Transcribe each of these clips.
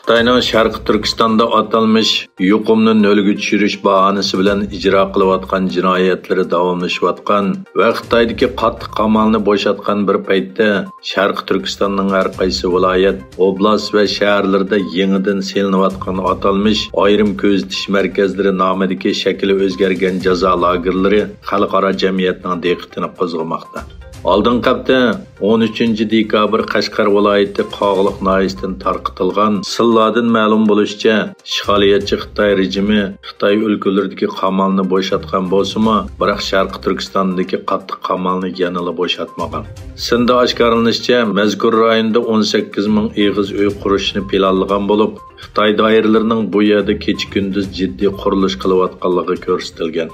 Xitoyning Sharqi Turkistonda atalmış yuqumni nolga tushirish bahonasi bilan ijro qilayotgan jinoyatlari davomlashayotgan va Xitoydagi qattiq qamalni bo'shatgan bir paytda Sharqi Turkistonning har qaysi viloyat, oblast va shaharlarda yangidan selinayotgan atalmış ayrim ko'zitish markazlari nomidagi shakli o'zgargan jazo lagerlari xalqaro jamiyatning diqqatini qo'zg'amoqda. Oldin hafta 13 dekabr Qashqar viloyati Qo'g'liq noyisidan tarqatilgan sillardan ma'lum bo'lishicha, ishg'oliyatchi Xitoy rejimi Xitoy o'lkalaridagi qamalni bo'shatgan bo'lsa-mu, biroq Sharqi Turkistondagi qattiq qamalni yanada bo'shatmagan. Sinda oshkorlanishicha, mazkur rayonda 18 ming eg'iz uy qurishni planlagan bo'lib, Xitoy doiralarining bu yerda kecha-kunduz jiddiy qurilish qilayotganligi ko'rsatilgan.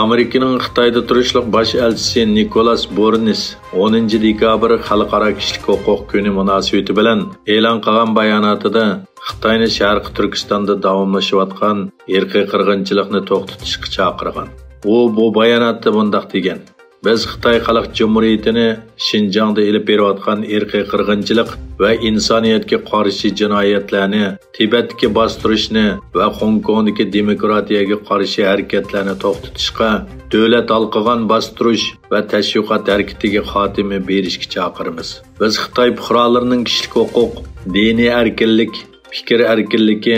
Amerikaning Xitoyda turishliq bosh elchisi Nikolas Bornis 10 dekabr Xalqaro kishilik huquq kuni munosabati bilan e'lon qilgan bayonotida Xitoyni Sharqi Turkistonda davomlashayotgan irqiy qirg'inchilikni to'xtatishga chaqirgan. U bu bayonotda bunday degan: Biz Xitoy Xalq Cumhuriyatini Xinjiangda elib berayotgan irqiy qirg'inchilik va insoniyatga qarshi jinoyatlarni, Tibetdagi bostirishni va Hong Kongdagi demokratiyaga qarshi harakatlarni to'xtatishga, davlat alqigan bostirish va tashviqot harakatiga xotima berishga chaqiramiz. Biz Xitoy fuqarolarining kishilik huquq, diniy erkinlik, fikr erkinligi,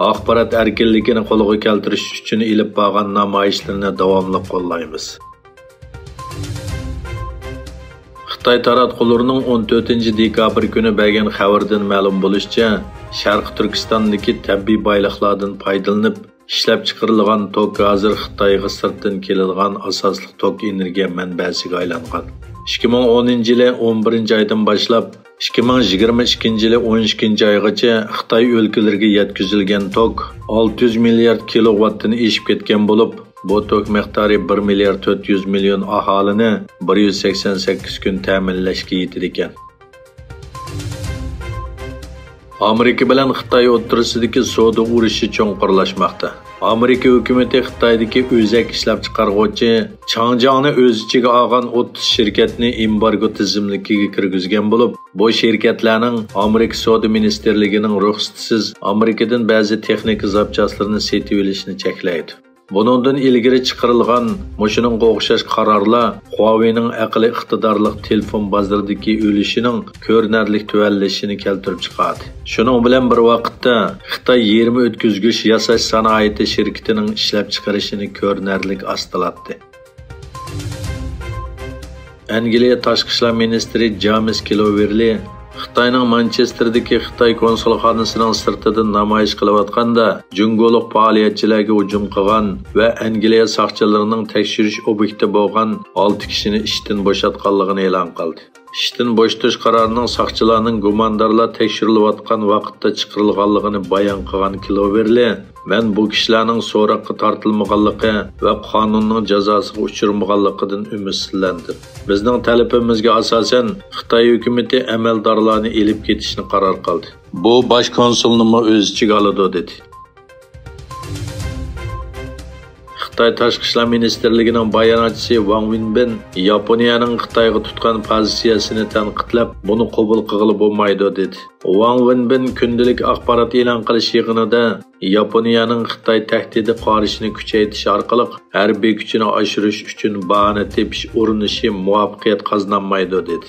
axborot erkinligini qo'lga keltirish uchun elib borgan namoyishlarni davomli qo'llaymiz. Xitoy taratqullarining 14 dekabr kuni bergan xabardan ma'lum bo'lishicha, Sharqi Turkistondagi tabiiy boyliqlardan foydalanib ishlab chiqarilgan tok hozir Xitoyga sirtdan keladigan asosli tok energiya manbasiga aylangan. 2010 yil 11 oydan boshlab 2022 yil 12 oygacha Xitoy o'lkalariga yetkazilgan tok 600 milliard kilovattni eshib ketgan bo'lib, bu tok miqdori 1 milliard 400 million aholini 188 kun ta'minlashga yetadi ekan. Amerika bilan Xitoy o'rtasidagi savdo urushi cho'nqirlashmoqda. Amerika hukumati Xitoydagi o'zak ishlab chiqaruvchi Changjiangni o'z ichiga olgan 30 shirkatni embargo tizimligiga kirgizgan bo'lib, bu shirkatlarning Amerika savdo ministerligining ruxsatisiz Amerikadan ba'zi texnik zapchastlarni sotib olishini cheklaydi. Bunundan ilgari chiqarilgan mushuning o'xshash qarorlar Huawei'ning aqli iqtidorli telefon bozoridagi o'lishining ko'rinarli tuvallashini keltirib chiqadi. Shuning bilan bir vaqtda Xitoy 20 o'tkazgich yasash sanoati shirkatining ishlab chiqarishini ko'rinarli ostilatdi. Angliya tashqi ishlar ministri James Cleverly Xitoyning Manchesterdagi Xitoy konsulxonasining sirtidan namoyish qilayotganda jungoliq faoliyatchilarga hujum qilgan va Angliya soqchilarining tekshirish obyekti bo'lgan 6 kishini ishdan bo'shatganligini e'lon qildi. Ishdan bo'shatish qarorining soqchilarning gumondorlar tekshirilayotgan vaqtda chiqarilganligini bayon qilgan Cleverly, "Men bu kishilarning so'roqqa tortilmaganligi va qonunning jazosiga uchirmaganligidan umidsizlandim. Bizning talabimizga asosan Xitoy hukumati amaldorlarni elib ketishni qaror qildi. Bu bosh konsulni o'z ichiga oladi" dedi. Xitoy Tashqi ishlar ministerligining bayonotchisi Wang Wenbin Yaponiyaning Xitoyga tutgan pozitsiyasini tanqidlab, buni qabul qilib bo'lmaydi dedi. Wang Wenbin kundalik axborot e'lon qilish yig'inida Yaponiyaning Xitoy tahdidi qarishini kuchaytirish orqali harbiy kuchini oshirish uchun bahona tepish urinishi muvaffaqiyat qozonmaydi dedi.